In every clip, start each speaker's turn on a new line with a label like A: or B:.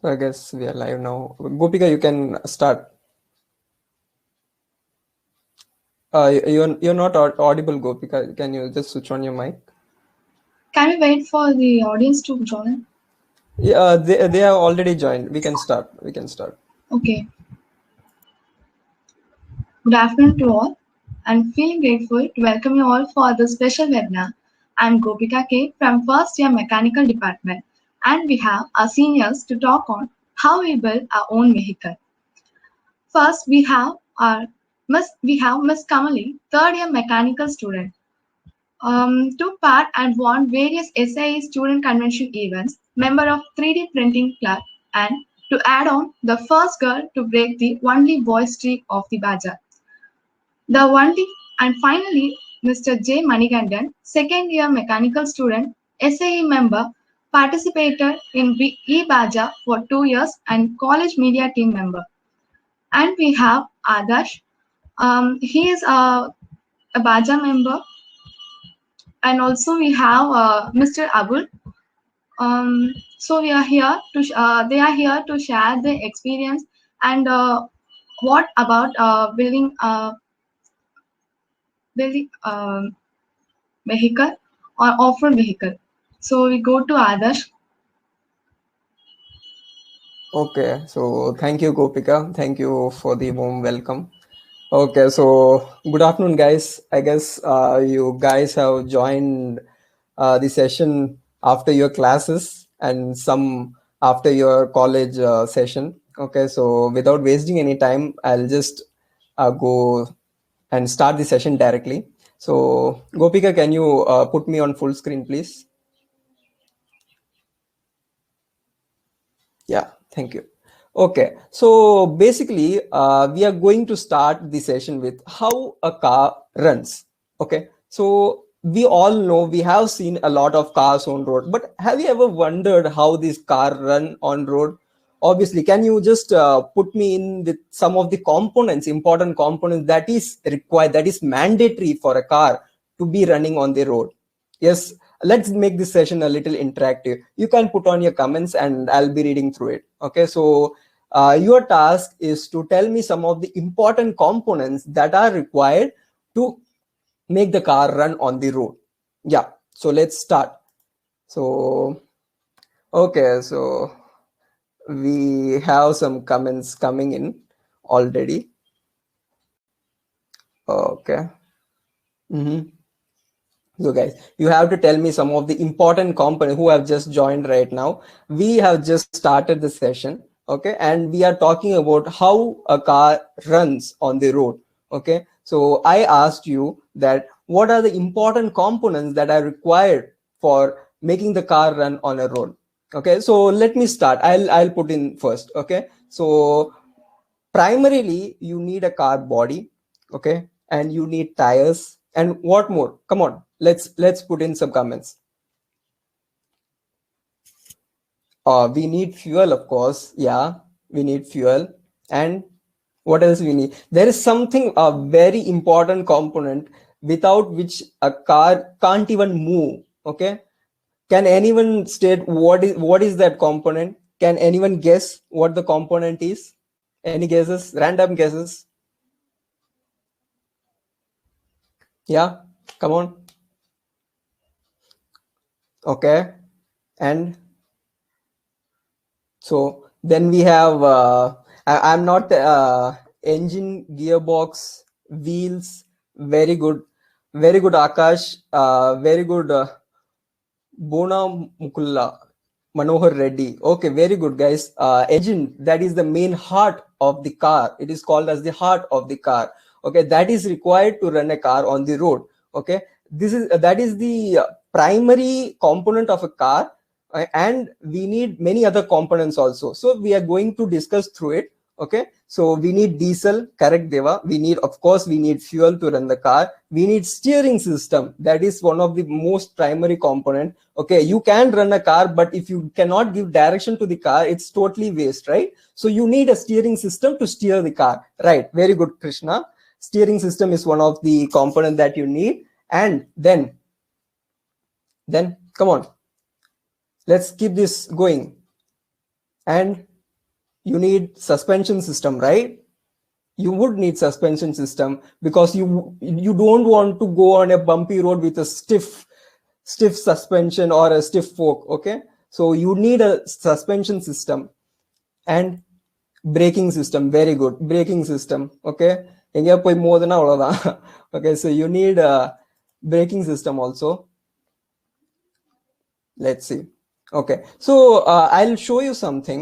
A: So I guess we are live now. Gopika, you can start. You're not audible, Gopika. Can you just switch on your mic?
B: Can we wait for the audience to join?
A: Yeah, they have already joined. We can start. We can start.
B: Okay. Good afternoon to all. I'm feeling grateful to welcome you all for this special webinar. I'm Gopika K from first year mechanical department, and we have our seniors to talk on how we build our own vehicle. First, we have Miss Kamali, third year mechanical student. Took part and won various SIE student convention events, member of 3D printing club, and to add on, the first girl to break the only boy streak of the Baja. The only and finally, Mr. J. Manigandan, second year mechanical student, SIE member, participated in E-Baja for 2 years and college media team member. And we have Adarsh. He is a Baja member, and also we have Mr. Abul. So we are here to they are here to share their experience and what about building vehicle or off-road vehicle. So we go to Adarsh.
A: Okay. So thank you, Gopika. Thank you for the warm welcome. Okay. So good afternoon, guys. I guess you guys have joined the session after your classes and some after your college session. Okay. So without wasting any time, I'll just go and start the session directly. So Gopika, can you put me on full screen, please? Yeah, thank you. Okay, so basically, we are going to start the session with how a car runs. Okay, so we all know, we have seen a lot of cars on road, but have you ever wondered how this car run on road? Obviously, can you just put me in with some of the components, important components that is required, that is mandatory for a car to be running on the road? Yes, let's make this session a little interactive. You can put on your comments and I'll be reading through it. Okay, so your task is to tell me some of the important components that are required to make the car run on the road. Yeah, so let's start. So okay, so we have some comments coming in already. Okay. So guys, you have to tell me some of the important components who have just joined right now. We have just started the session, okay, and we are talking about how a car runs on the road. Okay, so I asked you that what are the important components that are required for making the car run on a road. Okay, so let me start. I'll put in first. Okay, so primarily you need a car body, okay, and you need tires, and what more? Come on, let's put in some comments. We need fuel, of course. Yeah, we need fuel. And what else we need? There is something, a very important component without which a car can't even move. Okay, can anyone state what is that component? Can anyone guess what the component is? Any guesses? Random guesses? Yeah, come on. Okay, and so then we have I'm not engine, gearbox, wheels. Very good, very good, Akash. Very good, Bona Mukulla, Manohar Reddy. Okay, very good, guys. Engine, that is the main heart of the car. It is called as the heart of the car. Okay, that is required to run a car on the road. Okay, this is that is the primary component of a car, and we need many other components also. So we are going to discuss through it. Okay, so we need diesel, correct, Deva? We need, of course, we need fuel to run the car. We need steering system. That is one of the most primary component. Okay, you can run a car, but if you cannot give direction to the car, it's totally waste, right? So you need a steering system to steer the car, right? Very good, Krishna. Steering system is one of the component that you need. And then come on, let's keep this going. And you need suspension system, right? You would need suspension system because you don't want to go on a bumpy road with a stiff suspension or a stiff fork. Okay, so you need a suspension system. And braking system, very good, braking system. Okay, எங்கேயா போய் மோதுனா அவ்வளவுதான். Okay, so you need a braking system also. Let's see. Okay, so I'll show you something.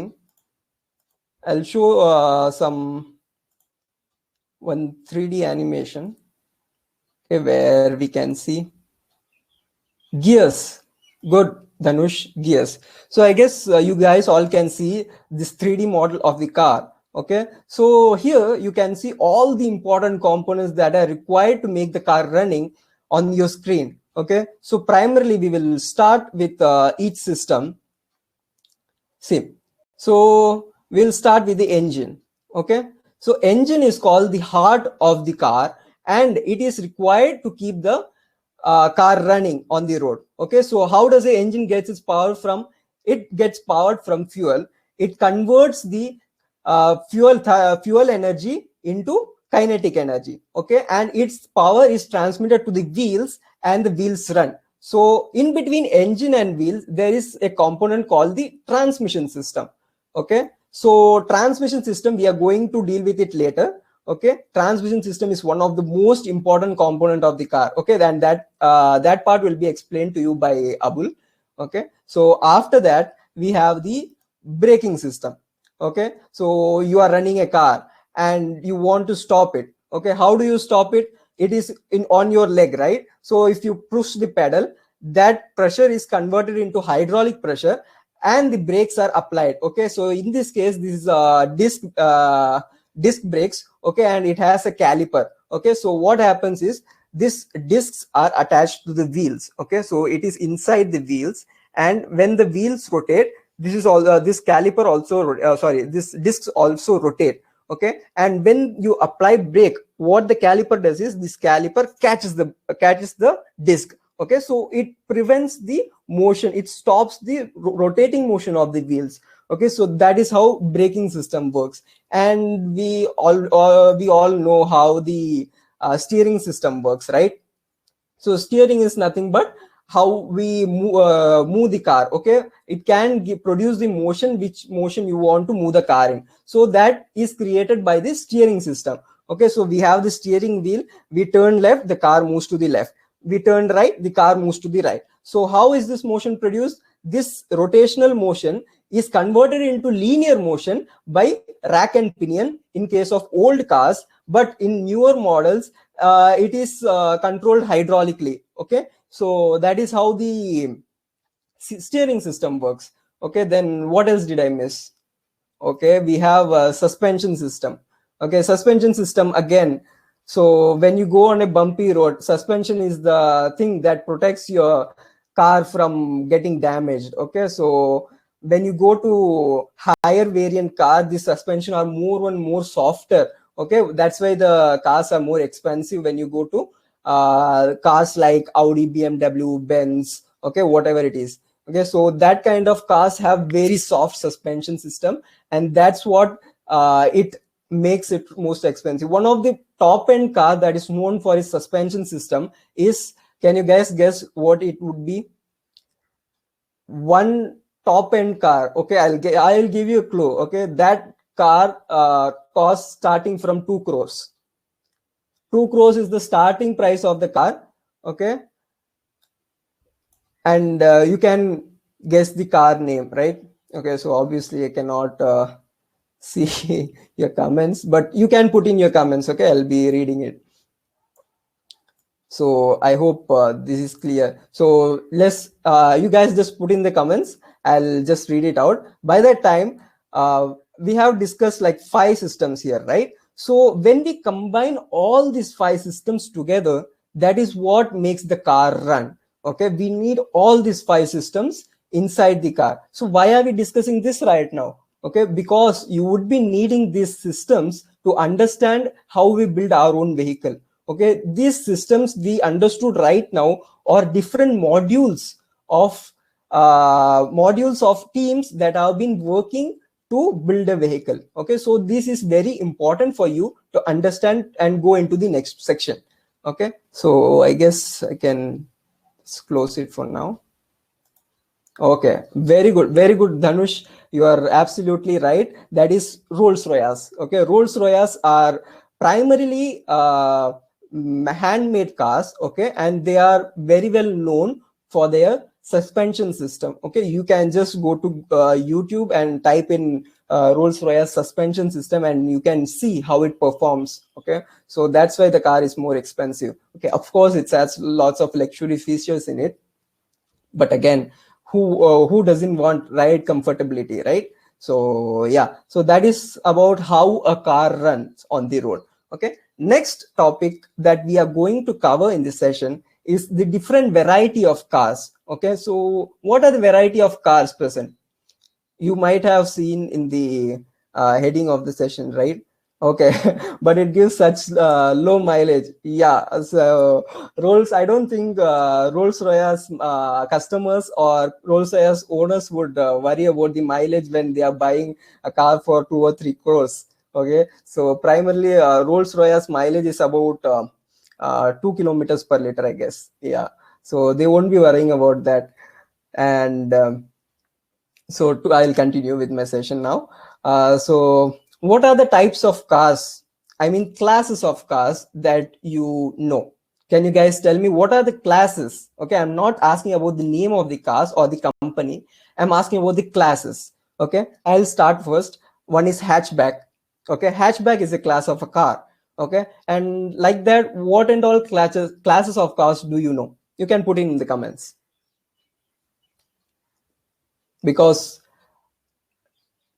A: I'll show one 3D animation, okay, where we can see gears. Good, Dhanush, gears. So I guess you guys all can see this 3D model of the car. Okay, so here you can see all the important components that are required to make the car running on your screen. Okay, so primarily we will start with each system. See, so we'll start with the engine. Okay, so engine is called the heart of the car, and it is required to keep the car running on the road. Okay, so how does the engine gets its power from? It gets powered from fuel. It converts the fuel energy into kinetic energy. Okay, and its power is transmitted to the wheels, and the wheels run. So in between engine and wheels, there is a component called the transmission system. Okay, so transmission system, we are going to deal with it later. Okay, transmission system is one of the most important component of the car. Okay, then that part will be explained to you by Abul. Okay, so after that we have the braking system. Okay, so you are running a car and you want to stop it. Okay, how do you stop it? It is on your leg, right? So if you push the pedal, that pressure is converted into hydraulic pressure and the brakes are applied. Okay, so in this case, this is disc brakes. Okay, and it has a caliper. Okay, so what happens is these discs are attached to the wheels. Okay, so it is inside the wheels, and when the wheels rotate, this is all this caliper also this discs also rotate. Okay, and when you apply brake, what the caliper does is this caliper catches the disc. Okay, so it prevents the motion, it stops the rotating motion of the wheels. Okay, so that is how braking system works. And we all know how the steering system works, right? So steering is nothing but how we move the car. Okay, it can produce the motion, which motion you want to move the car in. So that is created by the steering system. Okay, so we have the steering wheel. We turn left, the car moves to the left. We turn right, the car moves to the right. So how is this motion produced? This rotational motion is converted into linear motion by rack and pinion in case of old cars, but in newer models it is controlled hydraulically. Okay, so that is how the steering system works. Okay, then what else did I miss? Okay, we have a suspension system. Okay, suspension system again. So when you go on a bumpy road, suspension is the thing that protects your car from getting damaged. Okay, so when you go to higher variant car, the suspension are more and more softer. Okay, that's why the cars are more expensive when you go to cars like Audi, BMW, Benz, okay, whatever it is. Okay, so that kind of cars have very soft suspension system, and that's what it makes it most expensive. One of the top end car that is known for its suspension system is, can you guys guess what it would be? One top end car. Okay, I'll give you a clue. Okay, that car costs starting from 2 crores. 2 crores is the starting price of the car. Okay, and you can guess the car name, right? Okay, so obviously I cannot see your comments, but you can put in your comments. Okay, I'll be reading it. So I hope this is clear. So let's you guys just put in the comments. I'll just read it out. By that time we have discussed like 5 systems here, right? So when we combine all these 5 systems together, that is what makes the car run. Okay, we need all these 5 systems inside the car. So why are we discussing this right now? Okay, because you would be needing these systems to understand how we build our own vehicle. Okay, these systems we understood right now are different modules of teams that have been working to build a vehicle. Okay, so this is very important for you to understand and go into the next section. Okay, so I guess I can close it for now. Okay, very good, Dhanush. You are absolutely right. That is Rolls Royce. Okay, Rolls Royce are primarily handmade cars. Okay, and they are very well known for their suspension system. Okay, you can just go to YouTube and type in Rolls Royce suspension system, and you can see how it performs. Okay, so that's why the car is more expensive. Okay, of course, it has lots of luxury features in it, but again, who doesn't want ride comfortability, right? So yeah, so that is about how a car runs on the road. Okay, next topic that we are going to cover in this session is the different variety of cars. Okay, so what are the variety of cars present? You might have seen in the heading of the session, right? Okay, but it gives such low mileage. Yeah, so Rolls, I don't think Rolls Royce customers or Rolls Royce owners would worry about the mileage when they are buying a car for 2 or 3 crores. Okay, so primarily Rolls Royce mileage is about 2 kilometers per liter, I guess. Yeah, so they won't be worrying about that. And I'll continue with my session now. So what are the types of cars, I mean classes of cars, that you know? Can you guys tell me what are the classes? Okay, I'm not asking about the name of the cars or the company, I'm asking about the classes. Okay, I'll start first. One is hatchback. Okay, hatchback is a class of a car. Okay, and like that, what and all classes of cars do you know? You can put in the comments, because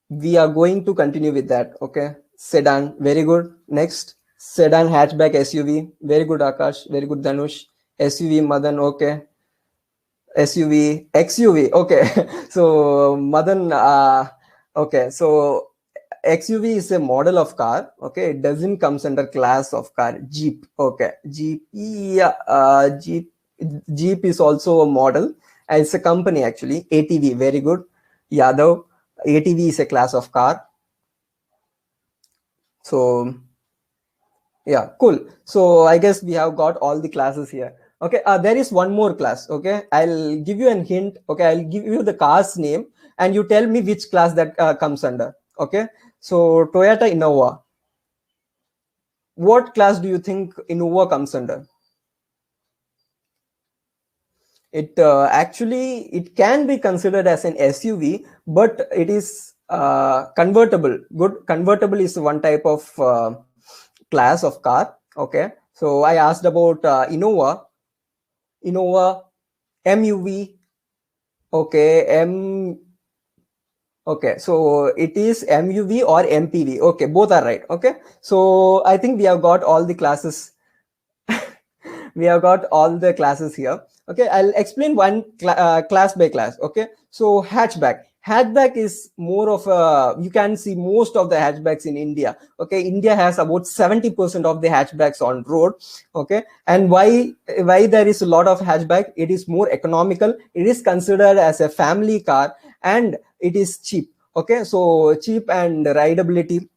A: we are going to continue with that. Okay, sedan, very good. Next, sedan hatchback SUV, very good Akash, very good Dhanush. SUV Madan, okay. SUV XUV, okay. So Madan, okay, so XUV is a model of car. Okay, it doesn't comes under class of car. Jeep, okay. Jeep, yeah, Jeep is also a model. It's a company actually. ATV, very good. Yadav, ATV is a class of car. So yeah, cool. So I guess we have got all the classes here. Okay, there is one more class. Okay, I'll give you a hint. Okay, I'll give you the car's name and you tell me which class that comes under. Okay, so Toyota Innova. What class do you think Innova comes under? It actually, it can be considered as an SUV, but it is convertible. Good, convertible is one type of class of car. Okay, so I asked about Innova MUV. Okay, okay, so it is MUV or MPV. Okay, both are right. Okay, so I think we have got all the classes. We have got all the classes here. Okay, I'll explain one class by class. Okay, so hatchback is more of a, you can see most of the hatchbacks in India. Okay, India has about 70% of the hatchbacks on road. Okay, and why there is a lot of hatchback? It is more economical, it is considered as a family car, and it is cheap. Okay, so cheap and rideability,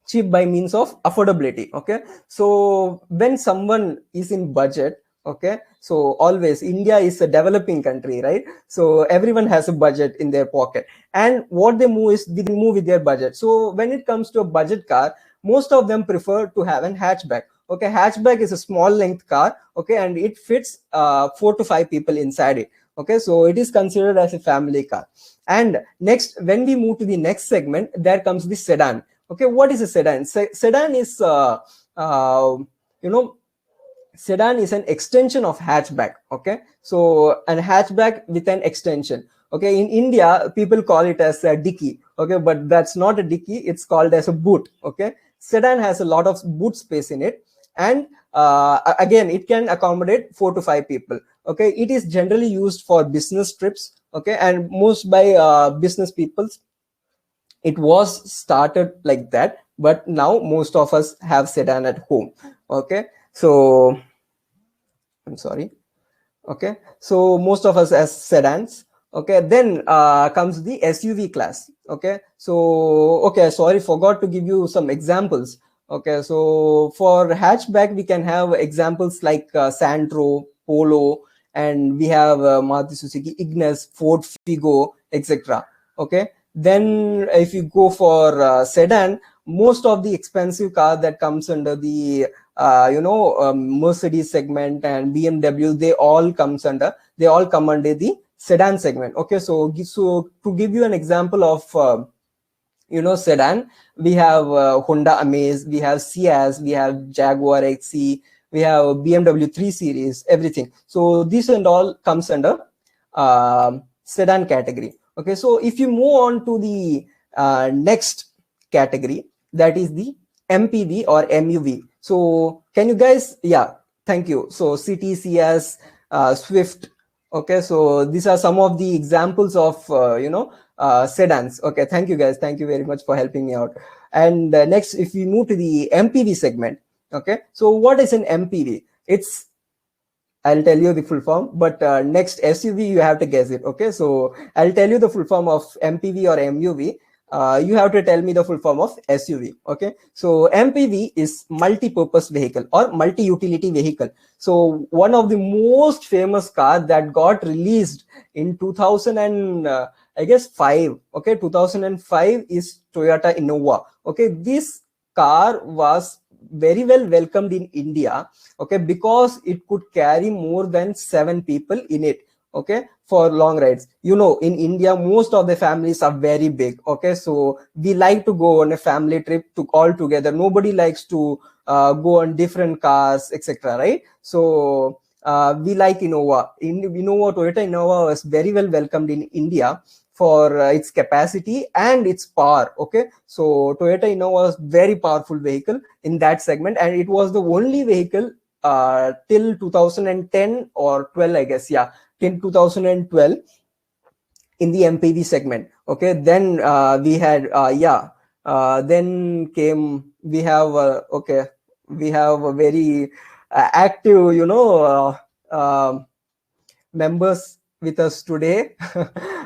A: cheap by means of affordability. Okay, so when someone is in budget, okay, so always India is a developing country, right? So everyone has a budget in their pocket, and what they move is they move with their budget. So when it comes to a budget car, most of them prefer to have an hatchback. Okay, hatchback is a small length car. Okay, and it fits 4 to 5 people inside it. Okay, so it is considered as a family car. And next, when we move to the next segment, there comes the sedan. Okay, what is a sedan? Sedan is you know, sedan is an extension of hatchback. Okay, so an hatchback with an extension. Okay, in India people call it as a dicky. Okay, but that's not a dicky, it's called as a boot. Okay, sedan has a lot of boot space in it, and again, it can accommodate 4 to 5 people. Okay, it is generally used for business trips. Okay, and most by business people. It was started like that, but now most of us have sedan at home. Okay, so I'm sorry. Okay, so most of us has sedans. Okay, then comes the SUV class. Okay, so okay, sorry, forgot to give you some examples. Okay, so for hatchback we can have examples like Santro, Polo, and we have Maruti Suzuki Ignis, Ford Figo, etc. Okay, then if you go for sedan, most of the expensive car that comes under the Mercedes segment and BMW, they all come under the sedan segment. Okay, so to give you an example of sedan, we have Honda Amaze, we have Ciaz, we have Jaguar XC, we have BMW 3 Series, everything. So this and all comes under sedan category. Okay, so if you move on to the next category, that is the MPV or MUV. So can you guys, yeah, thank you. So City, CS, Swift. Okay, so these are some of the examples of sedans. Okay, thank you guys, thank you very much for helping me out. And next, if we move to the MPV segment. Okay, so what is an MPV? I'll tell you the full form, but next SUV you have to guess it. Okay, so I'll tell you the full form of MPV or MUV. You have to tell me the full form of SUV. Okay, so MPV is multi-purpose vehicle or multi-utility vehicle. So one of the most famous cars that got released in 2000 and I guess 5. Okay, 2005 is Toyota Innova. Okay, this car was very well welcomed in India. Okay, because it could carry more than 7 people in it. Okay, for long rides. In India most of the families are very big. Okay, so we like to go on a family trip to all together. Nobody likes to go on different cars, etc., right? So we like Toyota Innova was very well welcomed in India for its capacity and its power. Okay, so Toyota Innova was very powerful vehicle in that segment, and it was the only vehicle till 2010 or 12, I guess. Yeah, till 2012 in the MPV segment. Okay, then we had then came we have okay, we have a very active members with us today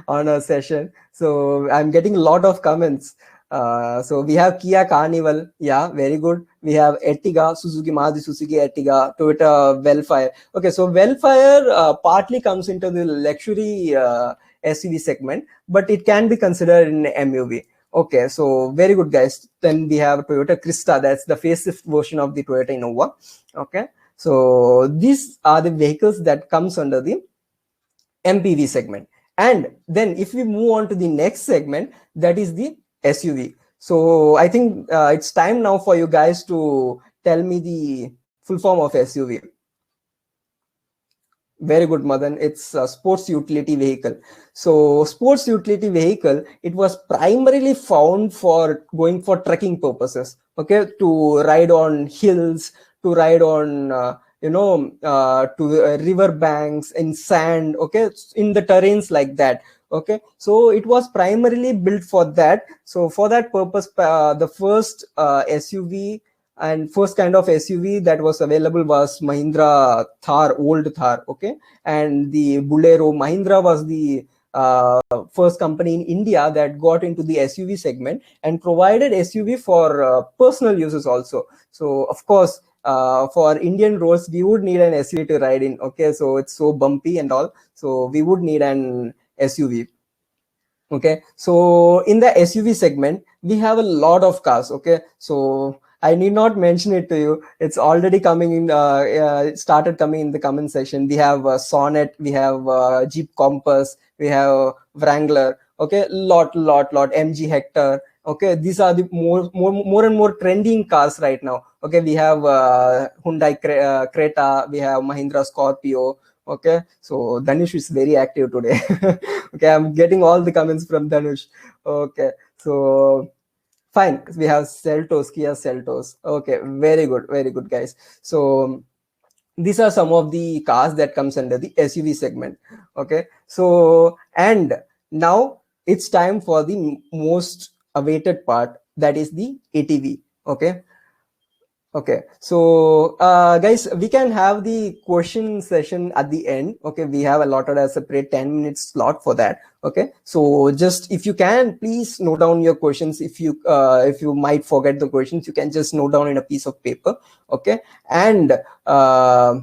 A: on a session. So I'm getting a lot of comments. So we have Kia Carnival, yeah, very good. We have Ertiga, Suzuki Maruti Suzuki Ertiga, Toyota Wellfire. Okay, so Wellfire partly comes into the luxury SUV segment, but it can be considered in MUV. Okay, so very good, guys. Then we have Toyota Crista, that's the facelift version of the Toyota Innova. Okay, so these are the vehicles that comes under the MPV segment. And then if we move on to the next segment, that is the SUV. So I think it's time now for you guys to tell me the full form of SUV. Very good, Madan. It's a sports utility vehicle. So sports utility vehicle, it was primarily found for going for trekking purposes. Okay, to ride on hills, to ride on to river banks in sand. Okay, in the terrains like that. Okay, so it was primarily built for that. So for that purpose, the first SUV and first kind of SUV that was available was Mahindra Thar, old Thar. Okay, and the Bolero. Mahindra was the first company in India that got into the SUV segment and provided SUV for personal uses also. So of course, for Indian roads, we would need an SUV to ride in. Okay, so it's so bumpy and all, so we would need an SUV. Okay, so in the SUV segment we have a lot of cars. Okay, so I need not mention it to you, it's already coming in it started coming in the comment section. We have Sonnet, we have Jeep Compass, we have Wrangler. Okay, lot MG Hector. Okay, these are the more and more trending cars right now. Okay, we have Hyundai Creta, we have Mahindra Scorpio. Okay, so Dhanush is very active today. Okay, I'm getting all the comments from Dhanush. Okay, so fine, we have Seltos, Kia Seltos. Okay, very good, guys. So these are some of the cars that comes under the SUV segment. Okay, so and now it's time for the most awaited part, that is the ATV. Okay, Okay, so guys, we can have the question session at the end. Okay, we have allotted a separate 10 minutes slot for that. Okay, so just if you can, please note down your questions. If you might forget the questions, you can just note down in a piece of paper. Okay, and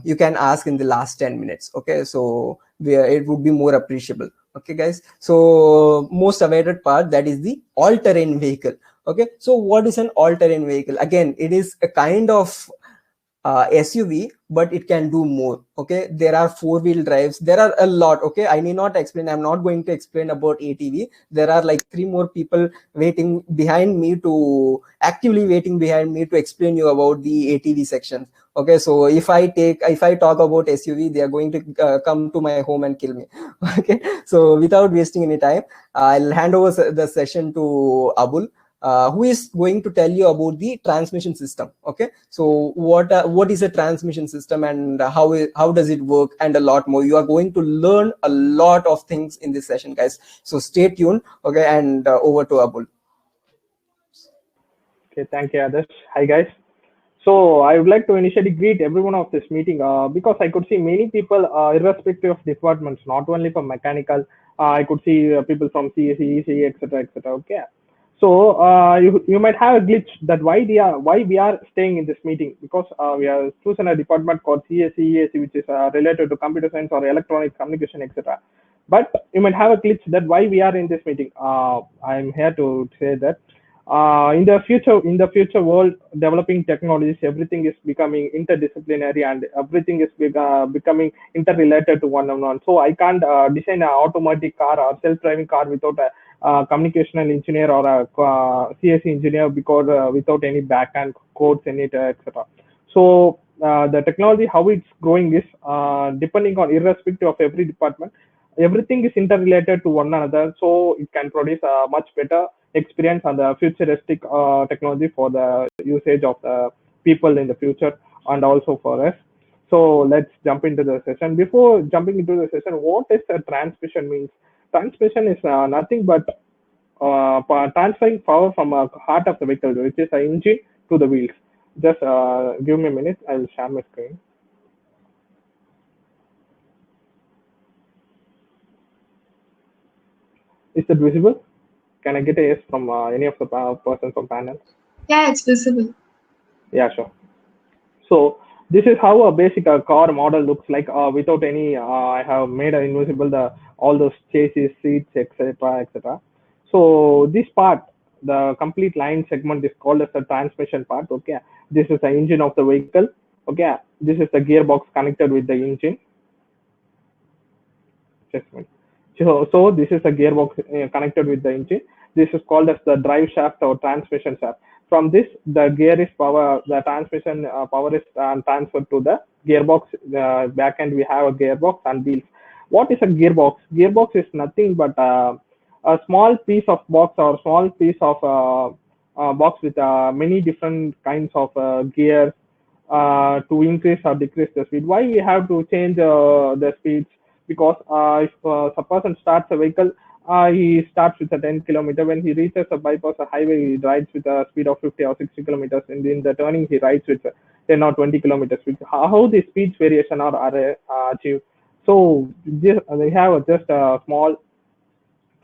A: you can ask in the last 10 minutes. Okay, so it would be more appreciable. Okay, guys. So most awaited part, that is the all-terrain vehicle. Okay, so what is an all-terrain vehicle? Again, it is a kind of SUV, but it can do more. Okay, there are four-wheel drives. There are a lot. Okay, I need not explain. I'm not going to explain about ATV. There are like three more people waiting behind me to actively waiting behind me to explain you about the ATV section. Okay, so if I talk about SUV, they are going to come to my home and kill me. Okay, so without wasting any time, I'll hand over the session to Abul, who is going to tell you about the transmission system. Okay, so what is a transmission system, and how does it work, and a lot more. You are going to learn a lot of things in this session, guys, so stay tuned. Okay, and over to Abul.
C: Okay, thank you, Adarsh. Hi, guys. So I would like to initially greet everyone of this meeting because I could see many people, irrespective of departments, not only from mechanical. I could see people from CSE, ECE, etc., etc. Okay. So you might have a glitch that why we are staying in this meeting because we are chosen a department called CSE, EAC, which is related to computer science or electronic communication, etc. But you might have a glitch that why we are in this meeting. I'm here to say that in the future world, developing technologies, everything is becoming interdisciplinary and everything is becoming interrelated to one another. So I can't design an automatic car or self-driving car without a communicational engineer or a CSE engineer because without any backend codes in it, etc. So the technology, how it's growing is depending on irrespective of every department, everything is interrelated to one another, so it can produce a much better experience and the futuristic technology for the usage of the people in the future and also for us. So let's jump into the session. Before jumping into the session, what is a transmission means? Transmission is nothing but transferring power from a heart of the vehicle, which is the engine, to the wheels. Just give me a minute. I will share my screen. Is it visible? Can I get a yes from any of the person from panel?
B: Yeah, it's visible.
C: Yeah, sure. So this is how a basic car model looks like without any. I have made invisible the all those chassis, seats, etc., etc. So this part, the complete line segment is called as the transmission part. Okay, this is the engine of the vehicle. Okay, this is the gearbox connected with the engine. Just a minute. So this is a gearbox connected with the engine. This is called as the drive shaft or transmission shaft. From this, the gear is power. The transmission power is transferred to the gearbox. Back end, we have a gearbox and wheels. What is a gearbox? Gearbox is nothing but a small piece of box or small piece of box with many different kinds of gears to increase or decrease the speed. Why we have to change the speeds? Because if a person starts a vehicle, he starts with a 10 kilometer. When he reaches a bypass, a highway, he rides with a speed of 50 or 60 kilometers. And in the turning, he rides with 10 or 20 kilometers. How the speeds variation are achieved? So this, they have just a small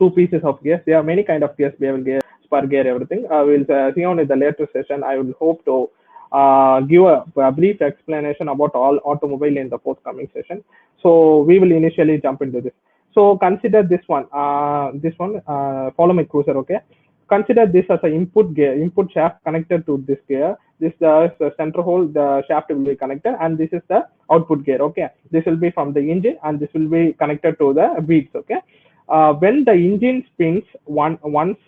C: two pieces of gears. There are many kind of gears, bevel gear, spur gear, everything. We'll see on in the later session. I will hope to give a brief explanation about all automobile in the forthcoming session. So we will initially jump into this. So consider this one. Follow my cursor, okay? Consider this as an input gear, input shaft connected to this gear. This is the center hole, the shaft will be connected, and this is the output gear, okay? This will be from the engine, and this will be connected to the wheels, okay? When the engine spins once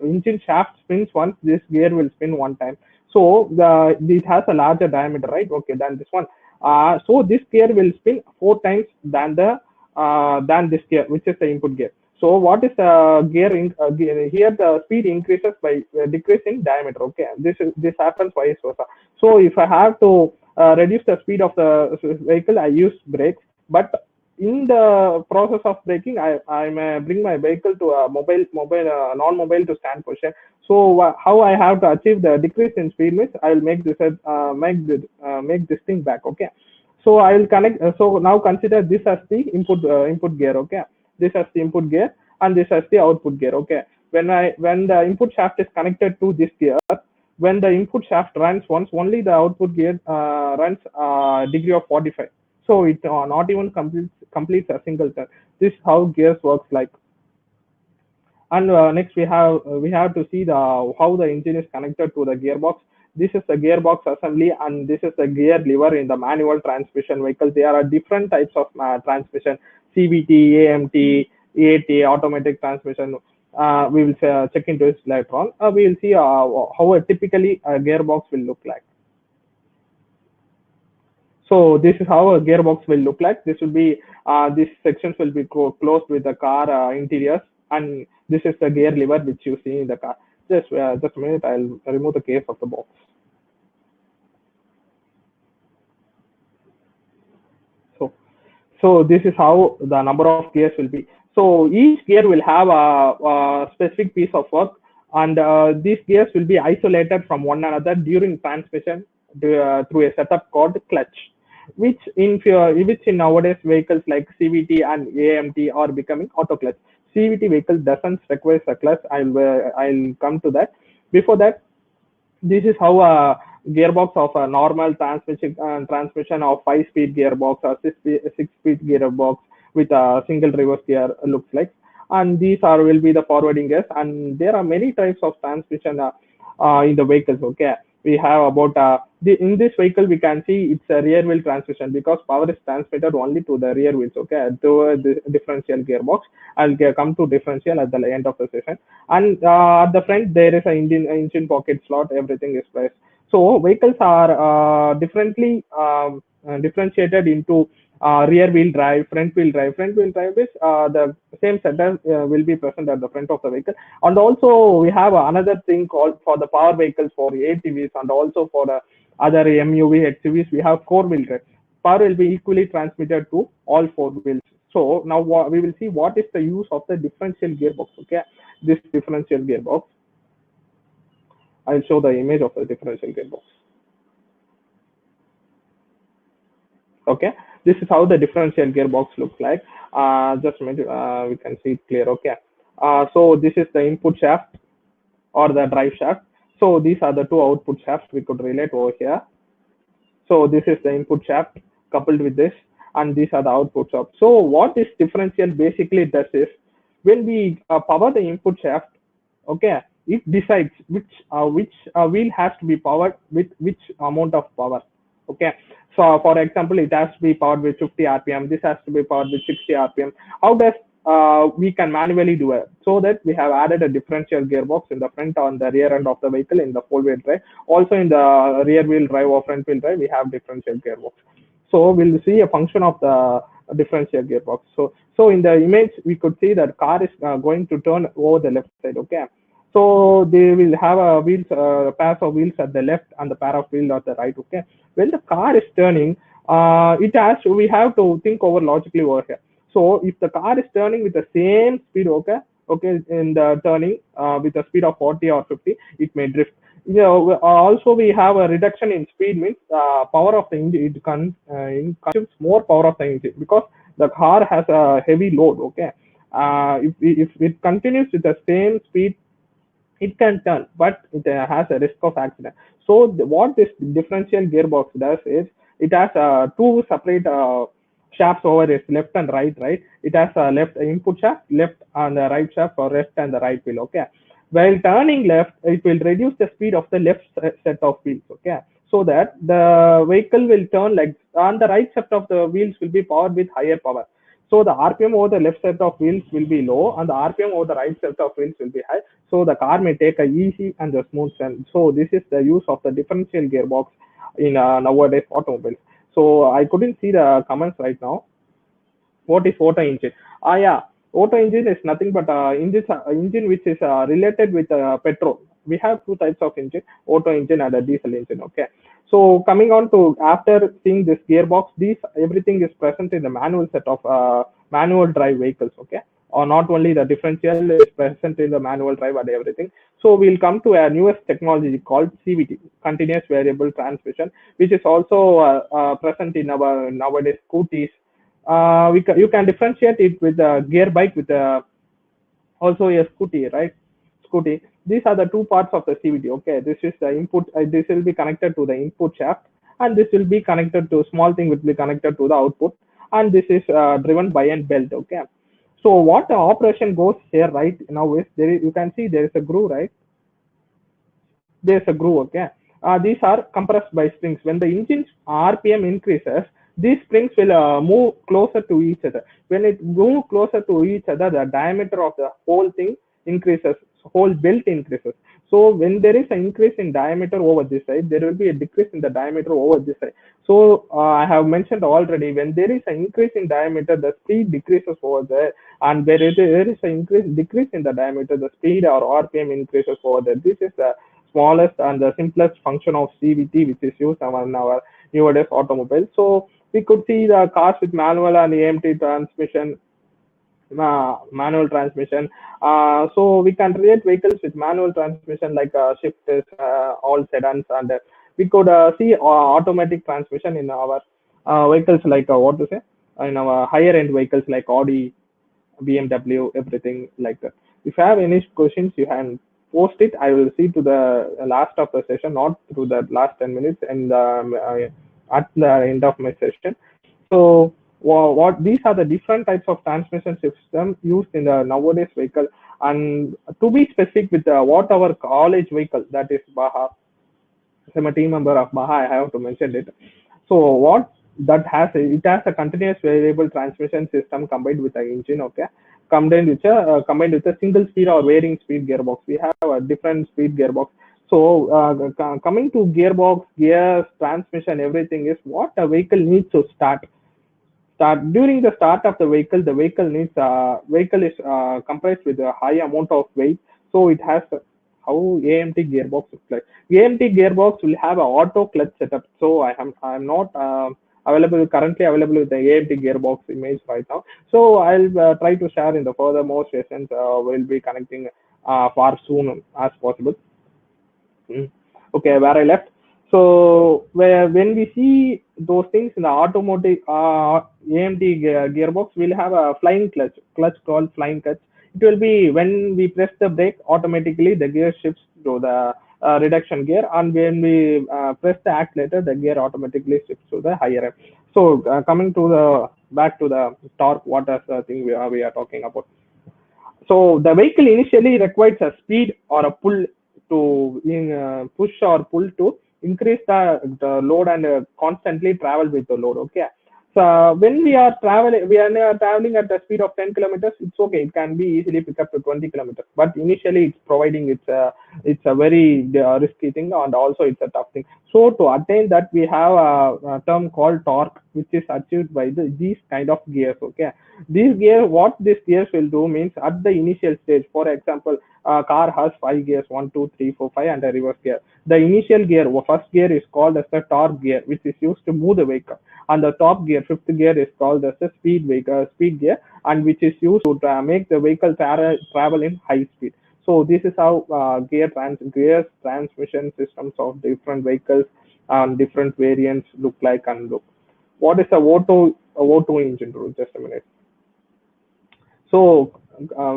C: engine shaft spins once, this gear will spin one time. So this has a larger diameter, right? Okay, than this one. So this gear will spin 4 times than this gear, which is the input gear. So what is the gear here? The speed increases by decreasing diameter. Okay, this happens vice versa. So if I have to reduce the speed of the vehicle, I use brakes. But in the process of braking, I may bring my vehicle to a non-mobile to stand position. So how I have to achieve the decrease in speed means I will make make this thing back. Okay. So I will connect. So now consider this as the input gear. Okay. This as the input gear and this as the output gear. Okay. When the input shaft is connected to this gear, when the input shaft runs once, only the output gear runs degree of 45. So it not even completes a single turn. This is how gears works like. And next we have to see the how the engine is connected to the gearbox. This is the gearbox assembly and this is the gear lever in the manual transmission vehicle. There are different types of transmission: CVT, AMT, AT, automatic transmission. We will check into this later on. We will see how typically a gearbox will look like. So this is how a gearbox will look like. This will be these sections will be closed with the car interiors, and this is the gear lever which you see in the car. Just a minute, I'll remove the case of the box. So this is how the number of gears will be. So each gear will have a specific piece of work, and these gears will be isolated from one another during transmission through a setup called clutch, which in nowadays vehicles like CVT and AMT are becoming auto clutch. CVT vehicle doesn't require a clutch. I'll come to that. Before that, this is how a gearbox of a normal transmission of 5-speed gearbox or 6-speed gearbox with a single reverse gear looks like. And these will be the forwarding gears. And there are many types of transmission in the vehicles. Okay, we have about in this vehicle we can see it's a rear wheel transmission because power is transmitted only to the rear wheels. Okay, to the differential gearbox. I'll come to differential at the end of the session. And at the front there is an engine pocket slot. Everything is placed. So vehicles are differently differentiated into rear wheel drive, front wheel drive. Front wheel drive is the same setup will be present at the front of the vehicle. And also we have another thing called for the power vehicles for ATVs and also for the other MUV, XUVs, we have 4-wheel drive. Power will be equally transmitted to all 4 wheels. So now we will see what is the use of the differential gearbox. Okay, this differential gearbox. I'll show the image of the differential gearbox. Okay, this is how the differential gearbox looks like. Just a minute, we can see it clear. Okay, so this is the input shaft or the drive shaft. So these are the 2 output shafts we could relate over here. So this is the input shaft coupled with this, and these are the output shafts. So what this differential basically does is, when we power the input shaft, okay, it decides which wheel has to be powered with which amount of power. Okay, so for example, it has to be powered with 50 RPM. This has to be powered with 60 RPM. How does we can manually do it? So that we have added a differential gearbox in the front on the rear end of the vehicle in the 4-wheel drive. Also in the rear wheel drive or front wheel drive, we have differential gearbox. So we'll see a function of the differential gearbox. So in the image, we could see that car is going to turn over the left side. Okay. So they will have a pair of wheels at the left and the pair of wheels at the right. Okay. When the car is turning, we have to think over logically over here. So if the car is turning with the same speed, okay, in the turning with a speed of 40 or 50, it may drift. Also we have a reduction in speed means power of the engine. It consumes more power of the engine because the car has a heavy load. Okay, if it continues with the same speed, it can turn, but it has a risk of accident. So what this differential gearbox does is, it has 2 separate shafts over its left and right. It has a left input shaft, left and the right shaft for left and the right wheel. Okay, while turning left, it will reduce the speed of the left set of wheels. Okay, so that the vehicle will turn like, on the right set of the wheels will be powered with higher power. So the RPM over the left set of wheels will be low and the RPM over the right set of wheels will be high. So the car may take a easy and a smooth turn. So this is the use of the differential gearbox in nowadays automobiles. So I couldn't see the comments right now. What is Otto engine? Yeah, Otto engine is nothing but engine which is related with petrol. we have two types of engine, auto engine and a diesel engine. Okay, so coming on to after seeing this gearbox, these everything is present in the manual set of manual drive vehicles. Okay, or not only the differential is present in the manual drive and everything. So we'll come to a newest technology called CVT, continuous variable transmission, which is also present in our nowadays scooties. You can differentiate it with a gear bike with a also a scooty, right? Scooty. These are the two parts of the CVT. Okay, this is the input. This will be connected to the input shaft, and this will be connected to small thing will be connected to the output, and this is driven by a belt. Okay. So what the operation goes here right now is you can see there is a groove, right? There's a groove. Okay. These are compressed by springs. When the engine's RPM increases, these springs will move closer to each other. When it moves closer to each other, the diameter of the whole thing increases, whole belt increases. So when there is an increase in diameter over this side, there will be a decrease in the diameter over this side. So I have mentioned already, when there is an increase in diameter, the speed decreases over there, and there is an decrease in the diameter, the speed or RPM increases over there. This is the smallest and the simplest function of CVT, which is used in our nowadays automobile. So we could see the cars with manual and AMT transmission, manual transmission. So we can create vehicles with manual transmission like shifters, all sedans, and we could see automatic transmission in our vehicles like what to say in our higher end vehicles like Audi, BMW, everything like that. If you have any questions, you can post it. I will see to the last of the session, not through the last 10 minutes, and at the end of my session. So what these are the different types of transmission system used in the nowadays vehicle. And to be specific with what our college vehicle, that is Baha, I'm a team member of Baha, I have to mention it. So what that has, it has a continuous variable transmission system combined with an engine. Okay, combined with a single speed or varying speed gearbox. We have a different speed gearbox. So coming to gearbox, gears, transmission, everything is what a vehicle needs to start. During the start of the vehicle needs vehicle is compressed with a high amount of weight. So it has how AMT gearbox looks like. AMT gearbox will have an auto clutch setup. So I'm not currently available with the AMT gearbox image right now. So I'll try to share in the further more sessions. We'll be connecting far soon as possible. Okay, where I left. So when we see those things in the automotive AMT gearbox, we'll have a flying clutch called flying clutch. It will be when we press the brake, automatically the gear shifts to the reduction gear, and when we press the accelerator, the gear automatically shifts to the higher end. So coming to the back to the torque, what is the thing we are talking about? So the vehicle initially requires a speed or a pull to push or pull to increase the load and constantly travel with the load. Okay. So when we are traveling at the speed of 10 kilometers, it's okay. It can be easily picked up to 20 kilometers. But initially, it's providing it's a very risky thing, and also it's a tough thing. So to attain that, we have a term called torque, which is achieved by these kind of gears. Okay. What these gears will do means at the initial stage, for example, a car has 5 gears, 1, 2, 3, 4, 5, and a reverse gear. The initial gear, first gear, is called as the torque gear, which is used to move the vehicle. And the top gear, fifth gear, is called as the speed gear, and which is used to make the vehicle travel in high speed. So this is how gears, transmission systems of different vehicles and different variants look like and look. What is a O2 engine? Just a minute. So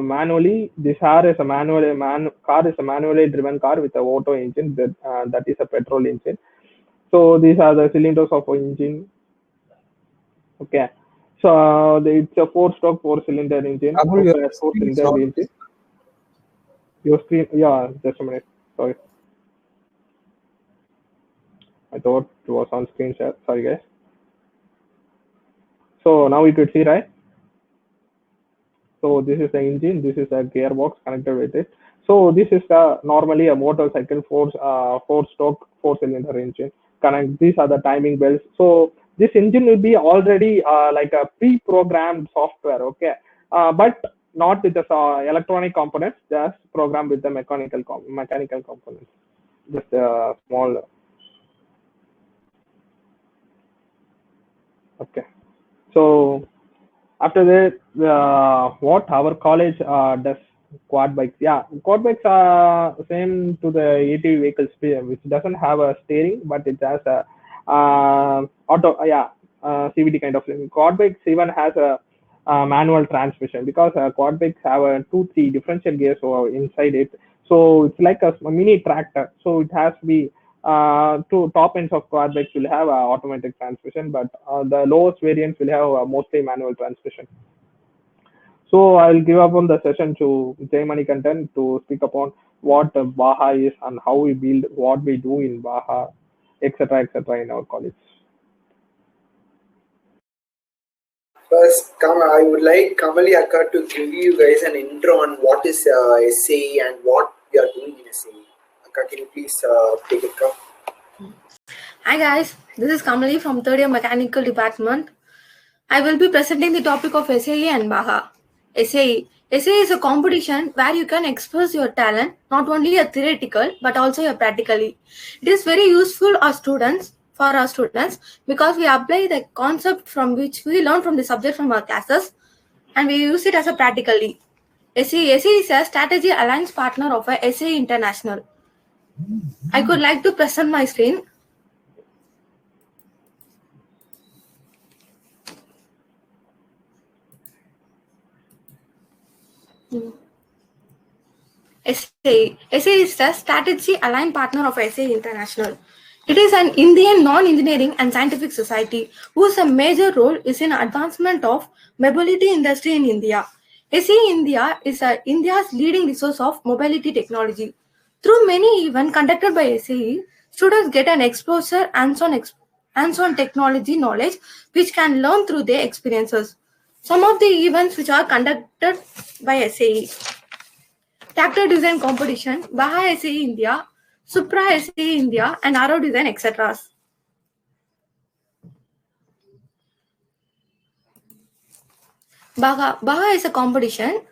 C: manually, this car is a manually driven car with a auto engine that is a petrol engine. So these are the cylinders of an engine. Okay, so it's a 4-stroke 4-cylinder engine.
A: Abul, your
C: Okay,
A: screen is
C: 4-cylinder
A: not
C: engine. Your screen, yeah, just a minute. Sorry, I thought it was on screen share. Sorry, guys. So now you could see, right? So this is the engine. This is a gearbox connected with it. So this is normally a motorcycle 4-stroke 4-cylinder engine. These are the timing belts. So this engine will be already like a pre-programmed software. Okay, but not with the electronic components, just programmed with the mechanical components. Just a small. Okay. So after that, what our college does quad bikes. Yeah, quad bikes are same to the ATV vehicles, which doesn't have a steering, but it has a auto. Yeah, CVT kind of thing. Quad bikes even has a manual transmission because quad bikes have three differential gears inside it. So it's like a mini tractor. So it has to be two top ends of quad bikes will have automatic transmission, but the lowest variants will have mostly manual transmission. So I'll give up on the session to Jay Manikantan to speak upon what Baha is and how we build, what we do in Baha, etc., in our college.
D: First, I would like Kamali Akka to give you guys an intro on what is SAE and what we are doing in SAE. Akka, can you please take it, Kam?
E: Hi guys, this is Kamali from 3rd year Mechanical Department. I will be presenting the topic of SAE and Baha. SAE is a competition where you can express your talent, not only a theoretical but also a practically. It is very useful for our students because we apply the concept from which we learn from the subject from our classes and we use it as a practically. SAE is a strategy alliance partner of a SAE International. I could like to present my screen. SAE is the strategy aligned partner of SAE International. It is an Indian non-engineering and scientific society whose major role is in advancement of mobility industry in India. SAE India is India's leading resource of mobility technology. Through many events conducted by SAE, students get an exposure hands-on technology knowledge which can learn through their experiences. Some of the events which are conducted by SAE: Tractor Design Competition, Baha SAE India, Supra SAE India, and Arrow Design, etc. Baha is a competition.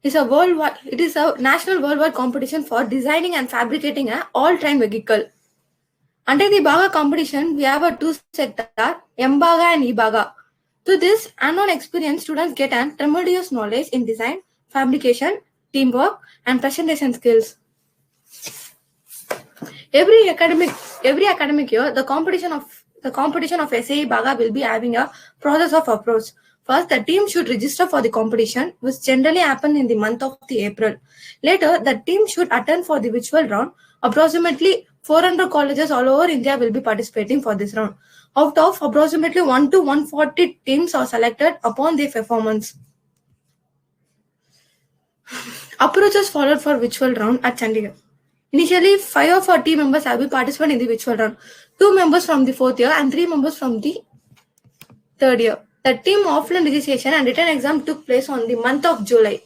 E: It is a national worldwide competition for designing and fabricating an all-terrain vehicle. Under the Baha competition, we have a two sector, M-Baga and E-Baga. To this, hands-on experienced students get an tremendous knowledge in design, fabrication, teamwork, and presentation skills. Every academic year, the competition of SAE Baga will be having a process of approach. First, the team should register for the competition, which generally happen in the month of April. Later, the team should attend for the virtual round. Approximately 400 colleges all over India will be participating for this round. Out of approximately 1 to 140 teams are selected upon their performance. Approaches followed for virtual round at Chandigarh. Initially, 5 of our team members have been participating in the virtual round. 2 members from the 4th year and 3 members from the 3rd year. The team offline registration and written exam took place on the month of July.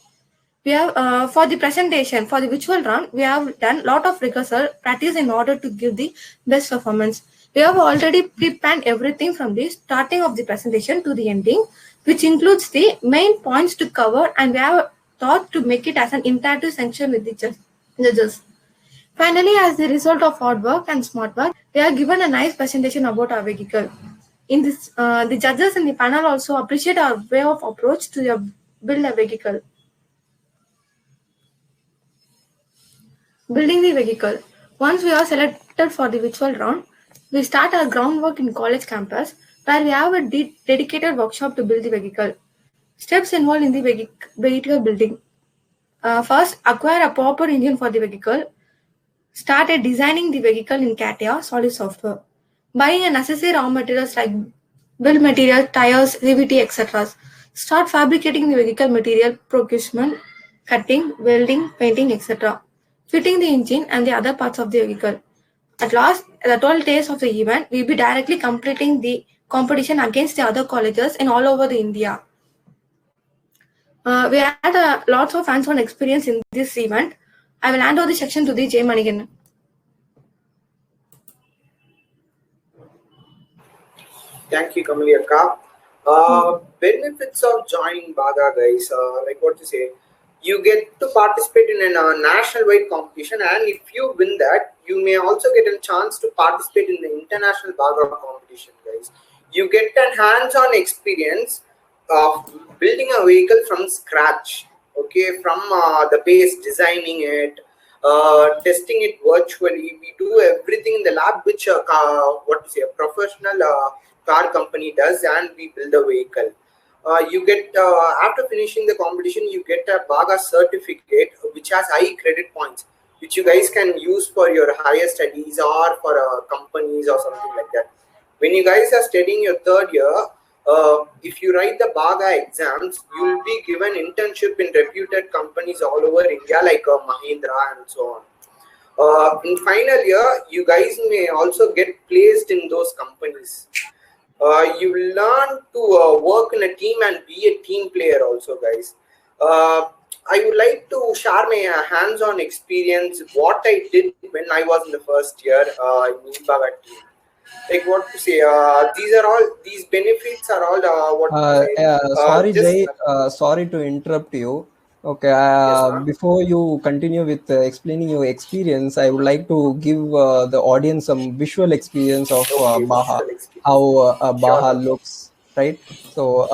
E: We have for the presentation for the virtual round, we have done lot of rehearsal practice in order to give the best performance. We have already pre-planned everything from the starting of the presentation to the ending, which includes the main points to cover, and we have thought to make it as an interactive section with the judges. Finally, as the result of hard work and smart work, we are given a nice presentation about our vehicle. In this, the judges in the panel also appreciate our way of approach to build a vehicle. Building the vehicle. Once we are selected for the virtual round, we start our groundwork in college campus, where we have a dedicated workshop to build the vehicle. Steps involved in the vehicle building. First, acquire a proper engine for the vehicle. Started designing the vehicle in CATIA solid software. Buying a necessary raw materials like build material, tires, CVT, etc. Start fabricating the vehicle material, procurement, cutting, welding, painting, etc. Fitting the engine and the other parts of the vehicle. At last, the 12 days of the event, we will be directly completing the competition against the other colleges in all over the India. We had lots of hands-on experience in this event. I will hand over the section to the Jay Manikandan.
D: Thank you, Kamali Akka. Benefits of joining Baga, guys. Like what you say, you get to participate in a national-wide competition, and if you win that, you may also get a chance to participate in the international Baga competition, guys. You get a hands-on experience of building a vehicle from scratch. Okay, from the base, designing it, testing it virtually. We do everything in the lab, which what to say, a professional car company does, and we build a vehicle. You get after finishing the competition, you get a Baga certificate which has high credit points, which you guys can use for your higher studies or for companies or something like that. When you guys are studying your third year, if you write the Baga exams, you will be given internship in reputed companies all over India, like Mahindra and so on. In final year, you guys may also get placed in those companies. You learn to work in a team and be a team player also, guys. I would like to share my hands-on experience, what I did when I was in the first year in Baga team. Like what to say, these benefits are all what to say.
A: Sorry,
D: Just
A: Jay. Sorry to interrupt you. Okay.
D: yes, ma'am.
A: Before you continue with explaining your experience, I would like to give the audience some visual experience of
D: Okay,
A: Baha,
D: visual experience.
A: how Baha
D: Sure, ma'am.
A: looks, right? So,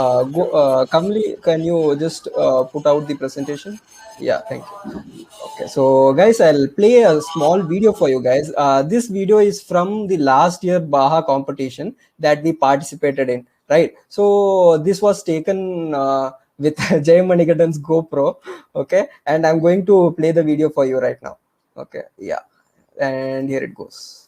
A: Kamli, can you just put out the presentation? Yeah, thank you. Okay, so guys, I'll play a small video for you guys. This video is from the last year Baha competition that we participated in, right? So this was taken with Jay Manigandan's GoPro, okay? And I'm going to play the video for you right now. Okay, yeah, and here it goes.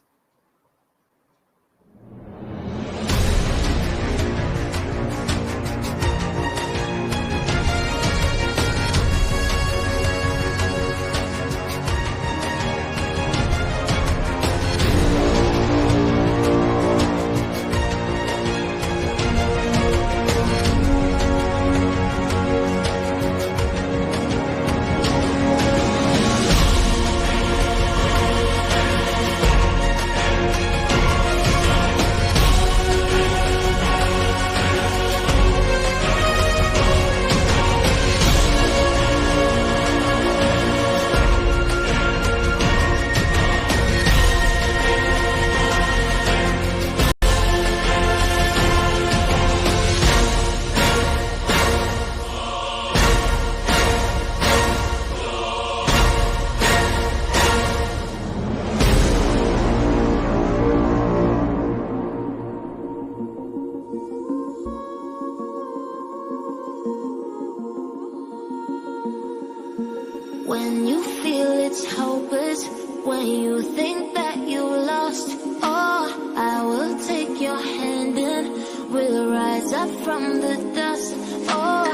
F: When you feel it's hopeless, when you think that you lost, oh, I will take your hand and we'll rise up from the dust. Oh,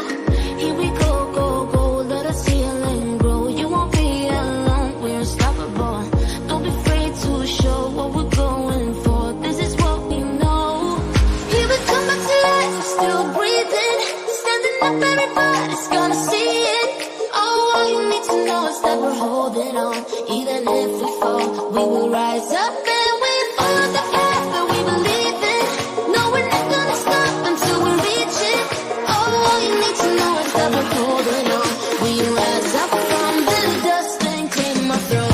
F: here we go, go, go, let us heal and grow. You won't be alone, we're unstoppable. Don't be afraid to show what we're going for. This is what we know. Here we come back to life, still breathing, standing up, everybody's gonna see it. Oh, all you need to know is that we're holding on. Even if we fall, we will rise up and we follow the path that we believe in. No, we're not gonna stop until we reach it. Oh, all you need to know is that we're holding on. We rise up from the dust and clear my throat.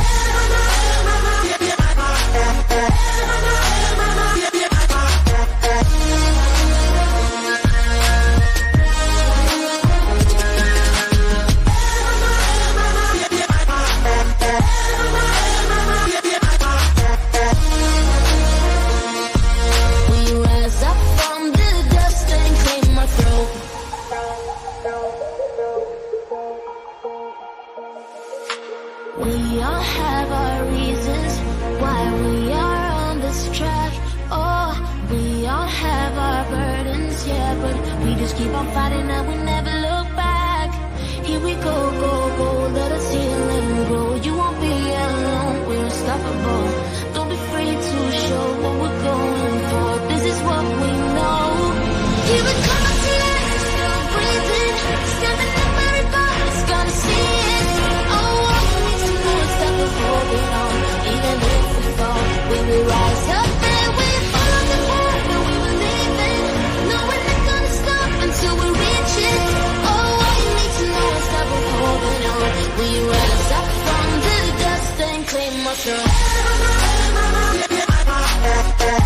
F: We all have our reasons why we are on this track. Oh, we all have our burdens, yeah, but we just keep on fighting and we never look back. Here we go, go, go, let us heal and grow. You won't be alone, we're unstoppable. Don't be afraid to show what we're going for. This is what we know. Here we come up to life, still breathing, standing up, everybody's gonna see it. Oh, all you need to know is that we're holding on. Even if we fall, we will rise up and we follow the path that we believe in. No, we're not gonna stop We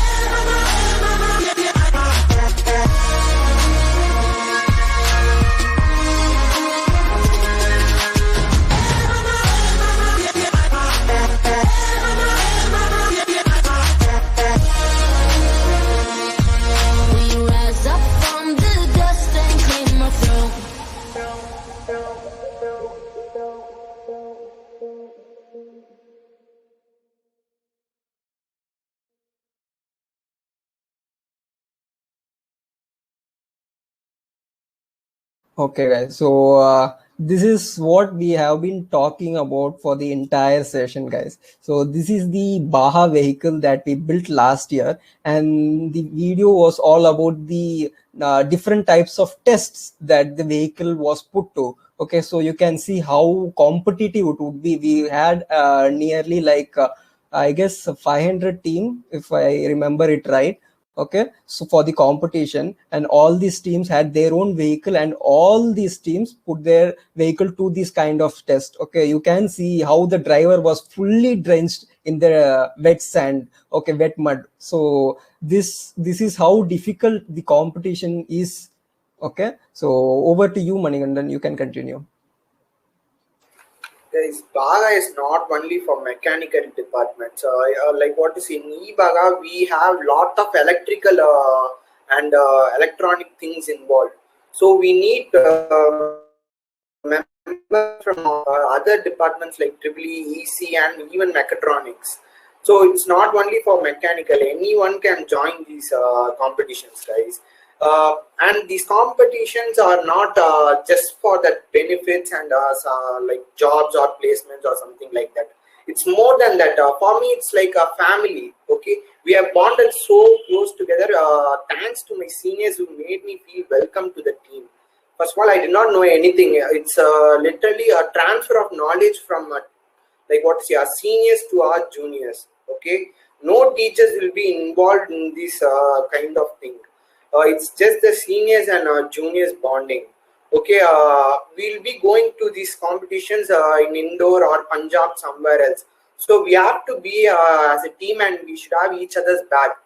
F: rise up from the dust and claim our throne.
A: Okay, guys. So this is what we have been talking about for the entire session, guys. So this is the Baha vehicle that we built last year, and the video was all about the different types of tests that the vehicle was put to. Okay, so you can see how competitive it would be. We had nearly like I guess 500 team, if I remember it right. Okay, so for the competition, and all these teams had their own vehicle, and all these teams put their vehicle to this kind of test. Okay, you can see how the driver was fully drenched in the wet sand, okay, wet mud. So this is how difficult the competition is. Okay, so over to you, Manikandan, you can continue.
D: Guys, Baga is not only for mechanical departments. Like what is in E-Baga, we have lot of electrical and electronic things involved. So we need members from other departments like EEE, EC, and even mechatronics. So it's not only for mechanical. Anyone can join these competitions, guys. And these competitions are not just for the benefits and like jobs or placements or something like that. It's more than that. For me, it's like a family. Okay, we have bonded so close together. Thanks to my seniors who made me feel welcome to the team. First of all, I did not know anything. It's literally a transfer of knowledge from like what say our seniors to our juniors. Okay, no teachers will be involved in this kind of thing. It's just the seniors and juniors bonding. Okay, we'll be going to these competitions in Indore or Punjab, somewhere else. So we have to be as a team, and we should have each other's back.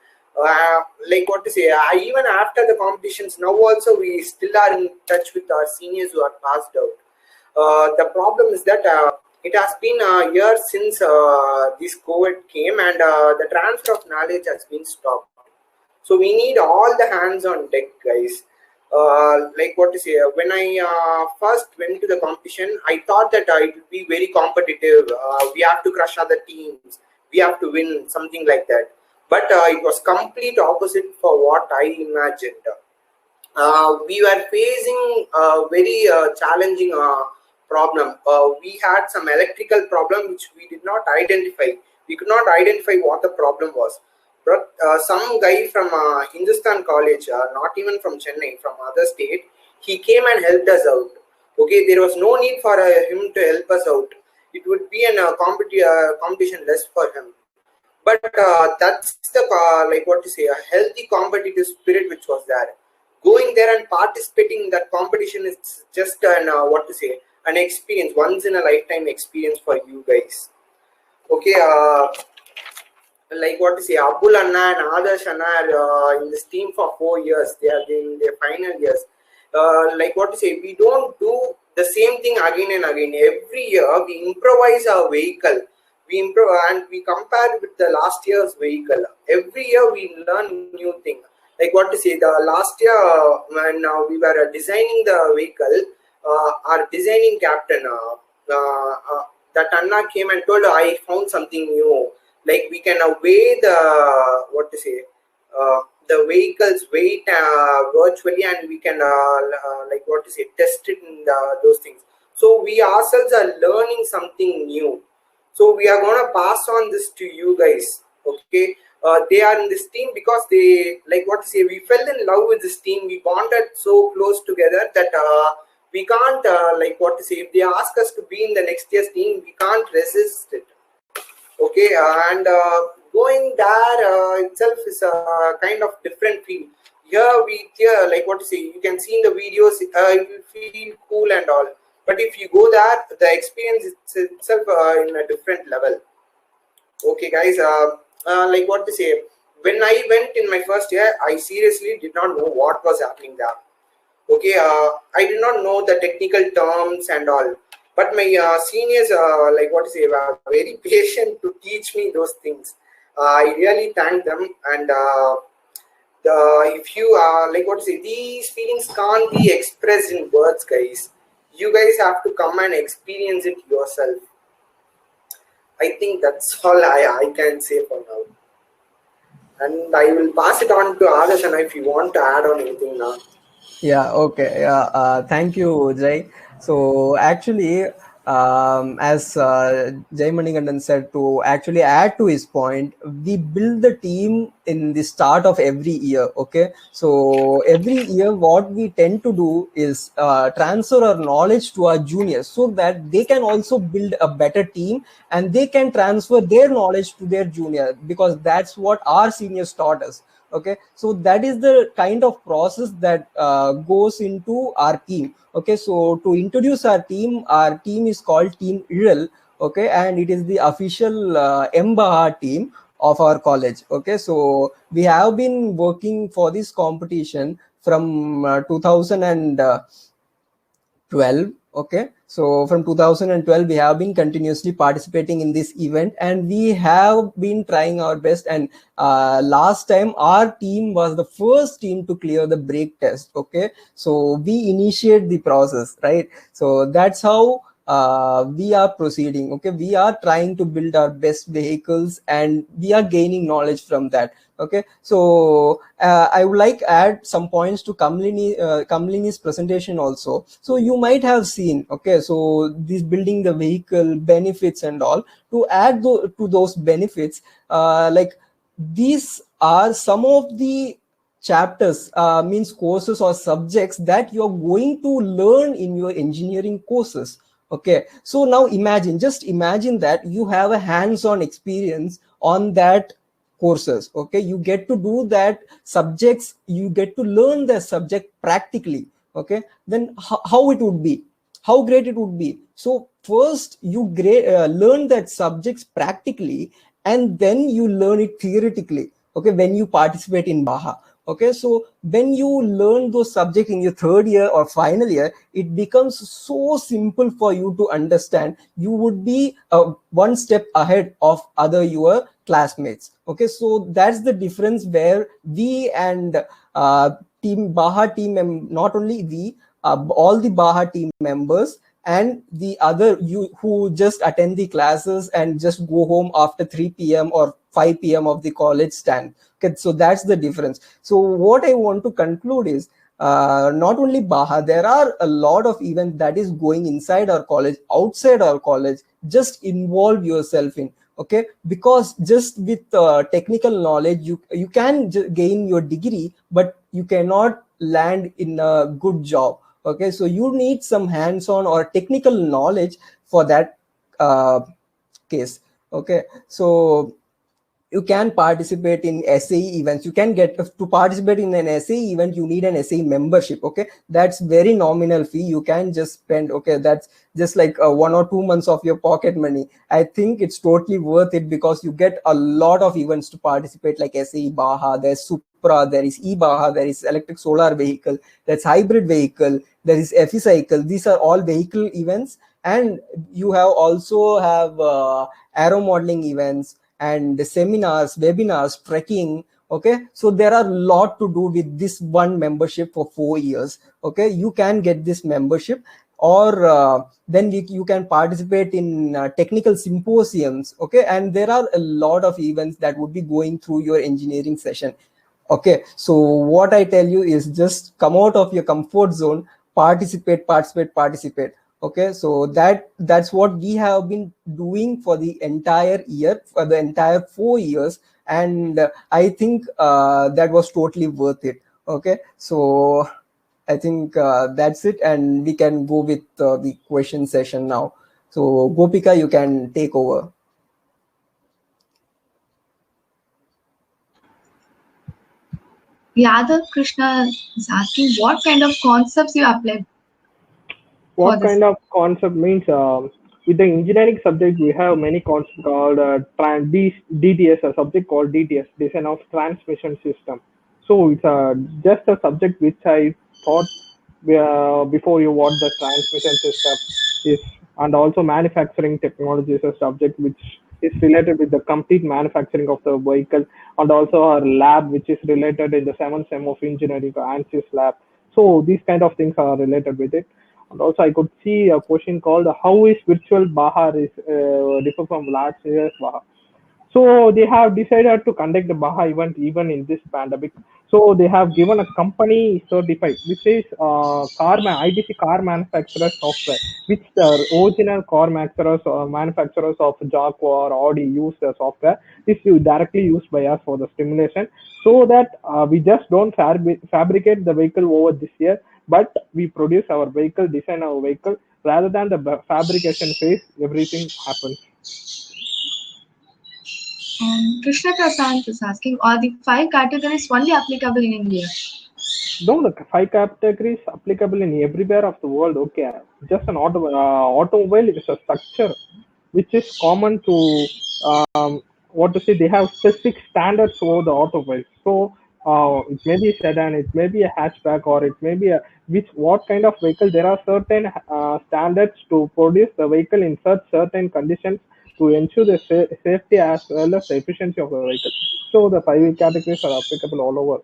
D: Like what to say, even after the competitions, now also we still are in touch with our seniors who are passed out. The problem is that it has been a year since this COVID came, and the transfer of knowledge has been stopped. So we need all the hands on deck, guys. Like what to say, when I first went to the competition, I thought that it would be very competitive. We have to crush other teams. We have to win, something like that. But it was complete opposite for what I imagined. We were facing a very challenging problem. We had some electrical problem which we did not identify. We could not identify what the problem was. But some guy from Hindustan College, not even from Chennai, from other state, he came and helped us out. Okay, there was no need for him to help us out. It would be a competition less for him. But that's the like what to say, a healthy competitive spirit which was there. Going there and participating in that competition is just an what to say, an experience, once in a lifetime experience for you guys. Okay, like what to say, Abul Anna and Adarsh Anna are in this team for 4 years. They are in their final years. Like what to say, we don't do the same thing again and again. Every year we improvise our vehicle. We improve and we compare with the last year's vehicle. Every year we learn new thing. Like what to say, the last year when we were designing the vehicle, our designing captain, that Anna came and told, I found something new. Like we can weigh the what to say, the vehicle's weight virtually, and we can like what to say, test it in those things. So we ourselves are learning something new. So we are going to pass on this to you guys. Okay, they are in this team because they, like what to say, we fell in love with this team. We bonded so close together that we can't like what to say, if they ask us to be in the next year's team, we can't resist it. Okay, and going there itself is a kind of different feel. Here like what to say, you can see in the videos, it will feel cool and all. But if you go there, the experience itself in a different level. Okay, guys, like what to say, when I went in my first year, I seriously did not know what was happening there. Okay, I did not know the technical terms and all, but my seniors, like what to say, were very patient to teach me those things. I really thank them, and if you like what to say, these feelings can't be expressed in words, guys. You guys have to come and experience it yourself. I think that's all I can say for now. And I will pass it on to Adarsh if you want to add on anything now.
A: Yeah, okay. Yeah, thank you, Jay. So actually, as Jay Manigandan said, to actually add to his point, we build the team in the start of every year. Okay, so every year, what we tend to do is transfer our knowledge to our juniors so that they can also build a better team and they can transfer their knowledge to their junior, because that's what our seniors taught us. Okay, so that is the kind of process that goes into our team. Okay, so to introduce our team is called Team IRL. Okay, and it is the official MBAHA team of our college. Okay, so we have been working for this competition from 2012. Okay, so from 2012 we have been continuously participating in this event, and we have been trying our best. And last time our team was the first team to clear the brake test. Okay, so we initiate the process, right? So that's how we are proceeding. Okay, we are trying to build our best vehicles and we are gaining knowledge from that. Okay, so I would like add some points to Kamlini's presentation also. So you might have seen, okay, so this building the vehicle benefits and all. To add to those benefits, like these are some of the chapters, means courses or subjects that you're going to learn in your engineering courses. Okay, so now just imagine that you have a hands-on experience on that courses. Okay, you get to do that subjects, you get to learn the subject practically. Okay, then how it would be, how great it would be. So first you learn that subjects practically, and then you learn it theoretically. Okay, when you participate in BAHA. Okay, so when you learn those subjects in your third year or final year, it becomes so simple for you to understand. You would be one step ahead of other your classmates. Okay, so that's the difference where we and team BAHA team, not only we, all the BAHA team members and the other you who just attend the classes and just go home after 3 p.m. or 5 p.m. of the college stand. Okay, so that's the difference. So what I want to conclude is, not only BAHA, there are a lot of events that is going inside our college, outside our college. Just involve yourself in. Okay, because just with technical knowledge you can gain your degree, but you cannot land in a good job. Okay, so you need some hands-on or technical knowledge for that case. Okay, so you can participate in SAE events. You can get to participate in an SAE event. You need an SAE membership. Okay, that's very nominal fee. You can just spend. Okay, that's just like 1 or 2 months of your pocket money. I think it's totally worth it because you get a lot of events to participate, like SAE BAHA. There's Supra. There is eBAHA. There is electric solar vehicle. That's hybrid vehicle. There is FE cycle. These are all vehicle events, and you also have aero modeling events and seminars, webinars, trekking. Okay, so there are a lot to do with this one membership for 4 years. Okay, you can get this membership, or then you can participate in technical symposiums. Okay, and there are a lot of events that would be going through your engineering session. Okay, so what I tell you is just come out of your comfort zone, participate. Okay, so that's what we have been doing for the entire year, for the entire 4 years, and I think that was totally worth it. Okay, so I think that's it, and we can go with the question session now. So Gopika, you can take over.
B: Yadav Krishna is asking what kind of concepts you apply.
C: What kind of concept means? with the engineering subject, we have many concepts called DTS, a subject called DTS, Design of Transmission System. So it's just a subject which I thought before you what the transmission system is, and also manufacturing technology is a subject which is related with the complete manufacturing of the vehicle, and also our lab which is related in the seventh sem of engineering, ANSYS lab. So these kind of things are related with it. And also, I could see a question called "How is virtual Baha is differ from last year's Baha?" So they have decided to conduct the Baha event even in this pandemic. So they have given a company certified, which is IDC car manufacturer software, which the original car manufacturers of Jaguar or Audi use the software. This is directly used by us for the stimulation, so that we just don't fabricate the vehicle over this year, but we produce our vehicle, design our vehicle, rather than the fabrication phase. Everything happens.
B: Krishna Prasant is asking, are the 5 categories only applicable in India?
C: No, the 5 categories applicable in everywhere of the world. Okay, just an automobile is a structure which is common to what to say. They have specific standards for the automobile. So it may be a sedan, it may be a hatchback, or it may be a which what kind of vehicle. There are certain standards to produce the vehicle in such certain conditions to ensure the safety as well as the efficiency of the vehicle. So the 5 categories are applicable all over.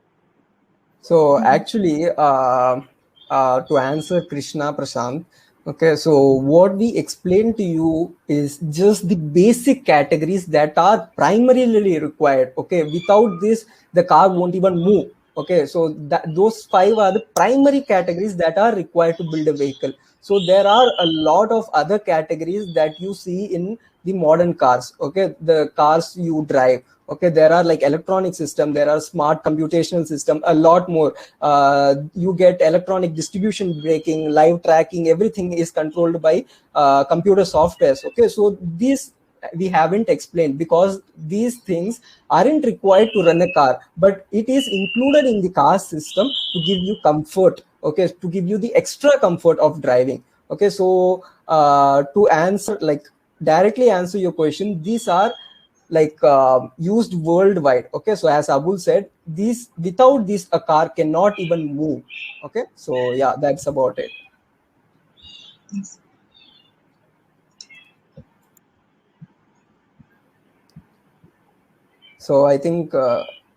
A: So actually, to answer Krishna Prashant, okay, so what we explained to you is just the basic categories that are primarily required. Okay, without this, the car won't even move. Okay, so those 5 are the primary categories that are required to build a vehicle. So there are a lot of other categories that you see in the modern cars. Okay, the cars you drive. Okay, there are like electronic system, there are smart computational system, a lot more. You get electronic distribution braking, live tracking, everything is controlled by computer softwares. Okay, so these we haven't explained because these things aren't required to run a car, but it is included in the car system to give you comfort. Okay, to give you the extra comfort of driving. Okay, so to answer, like directly answer your question, these are like used worldwide. Okay, so as Abul said, these without this a car cannot even move. Okay, so yeah, that's about it.
B: Yes.
A: So I think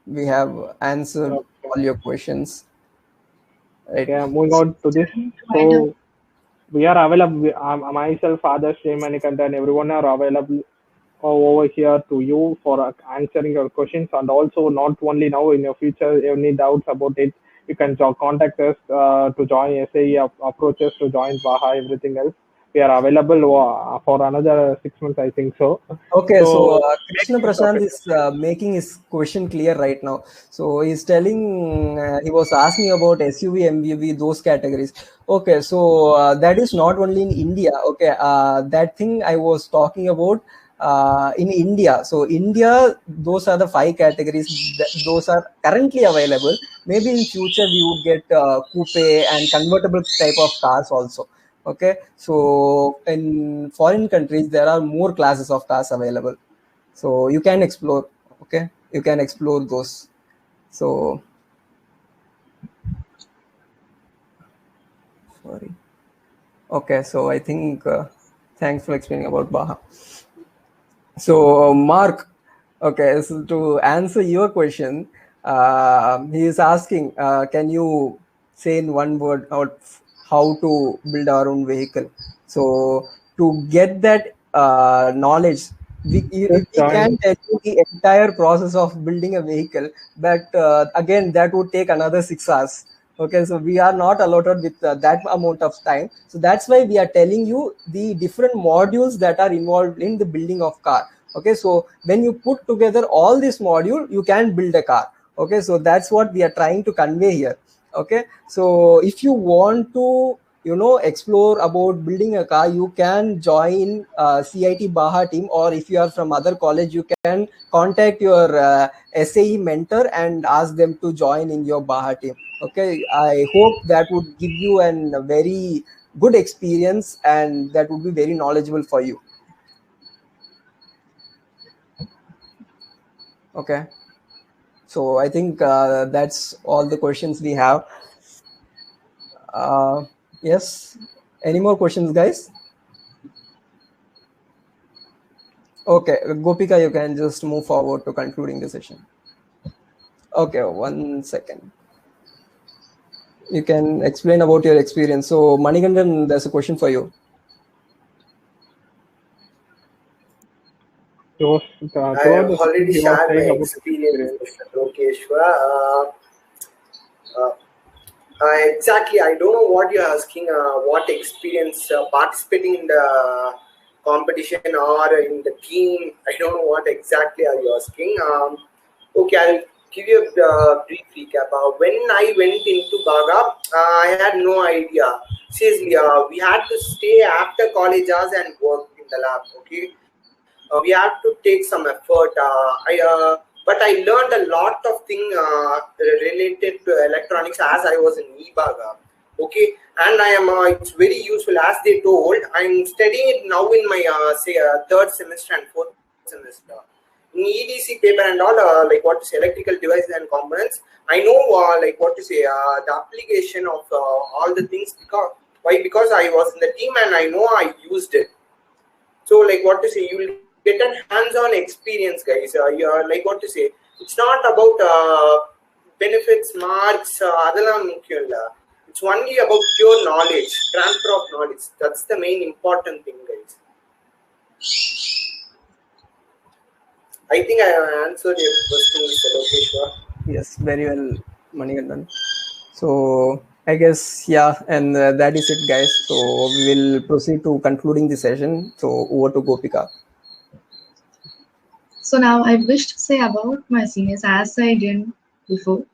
A: we have answered all your questions, right?
C: Yeah, moving on to this. So we are available. Myself, Father Srimanikandan, and everyone are available over here to you for answering your questions, and also not only now, in your future, any doubts about it, you can contact us to join SAE, approach us to join Baha, everything else. We are available for another 6 months, I think so.
A: Okay, so Krishna Prashant is making his question clear right now. So he's telling, he was asking about SUV, MVV, those categories. Okay, so that is not only in India. Okay, that thing I was talking about in India. So India, those are the 5 categories. Those are currently available. Maybe in future we would get coupe and convertible type of cars also. Okay, so in foreign countries there are more classes of cars available, so you can explore. Okay, you can explore those. So sorry. Okay, so I think thanks for explaining about Baha. So Mark, okay, so to answer your question, he is asking, can you say in one word how to build our own vehicle? So to get that knowledge, we can tell you the entire process of building a vehicle, but again that would take another 6 hours. Okay, so we are not allotted with that amount of time. So that's why we are telling you the different modules that are involved in the building of car. Okay, so when you put together all this module, you can build a car. Okay, so that's what we are trying to convey here. Okay, so if you want to explore about building a car, you can join CIT Baha team, or if you are from other college, you can contact your SAE mentor and ask them to join in your Baha team. Okay, I hope that would give you a very good experience, and that would be very knowledgeable for you. Okay, so I think that's all the questions we have. Yes, any more questions, guys? Okay, Gopika, you can just move forward to concluding the session. Okay, 1 second. You can explain about your experience. So Manikandan, there's a question for you.
C: So,
D: I
C: throughout
D: have
C: the
D: already
C: session, he was
D: shared my
C: saying about his
D: experience,
C: experience.
D: Mr. Lokeshwar. Exactly, I don't know what you're asking. What experience participating in the competition or in the team? I don't know what exactly are you asking. Okay, I'll give you a brief recap. When I went into Baga, I had no idea. Seriously, we had to stay after college hours and work in the lab. Okay, we have to take some effort. But I learned a lot of things related to electronics as I was in EBAGA. Okay, and I am. It's very useful as they told. I'm studying it now in my third semester and fourth semester. In EDC paper and all, like what to say, electrical devices and components. I know like what to say, the application of all the things because why? Because I was in the team and I know I used it. So like what to say, you will get a hands-on experience, guys. You're like what to say, it's not about benefits, marks, அதெல்லாம் முக்கியம் இல்ல. It's only about pure knowledge, transfer of knowledge. That's the main important thing, guys. I think I have answered your question, Mr. Lokeshwar.
A: Yes, very well, Manikandan. So I guess, yeah, and that is it, guys. So we will proceed to concluding the session. So over to Gopika.
B: So now I wish to say about my seniors as I did before.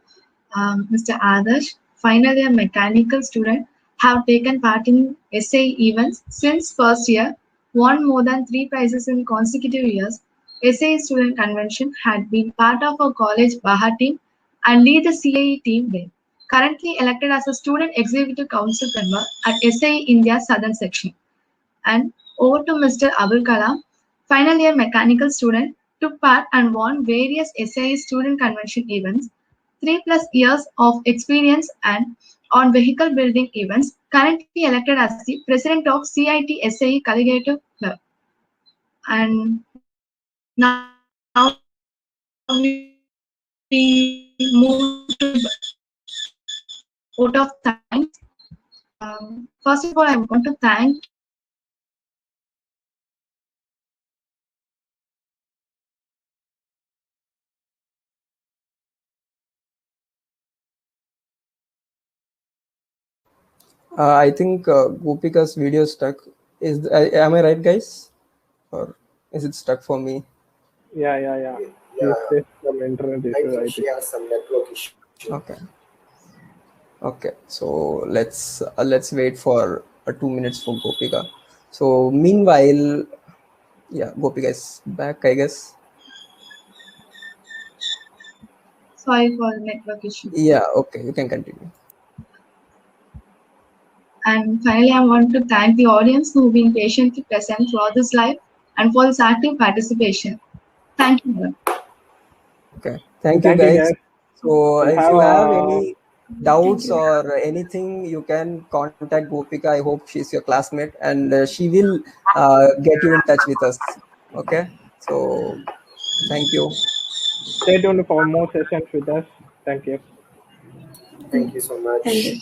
B: Mr. Adarsh, final year mechanical student, have taken part in SAE events since first year, won more than 3 prizes in consecutive years. SAE student convention had been part of our college Baha team and lead the CAE team there. Currently elected as a student executive council member at SAE India Southern Section. And over to Mr. Abul Kalam, final year mechanical student, took part and won various SAE student convention events, 3+ years of experience and on vehicle building events, currently elected as the president of CIT SAE Collegiate Club. And now we move to vote of thanks. First of all, I want to thank
A: I think Gopika's video stuck. Am I right, guys? Or is it stuck for me?
C: Yeah.
D: Yeah,
C: He faced some internet
D: I
C: issue,
D: think
C: I
D: she
C: think.
D: has some network issue.
A: Okay. So let's wait for 2 minutes for Gopika. So meanwhile, yeah, Gopika is back, I guess.
B: sorry for the network issue.
A: Yeah. Okay, you can continue.
B: And finally, I want to thank the audience who've been patiently present throughout this live and for this active participation. Thank you.
A: Okay. Thank you,
C: Thank you,
A: guys.
C: guys.
A: So
C: We
A: if
C: have
A: you have any doubts
E: you.
A: or anything, you can contact Gopika. I hope she's your classmate, and she will get you in touch with us. Okay. So thank you.
C: stay tuned for more sessions with us. Thank you.
D: Thank you so much.
E: Thank you.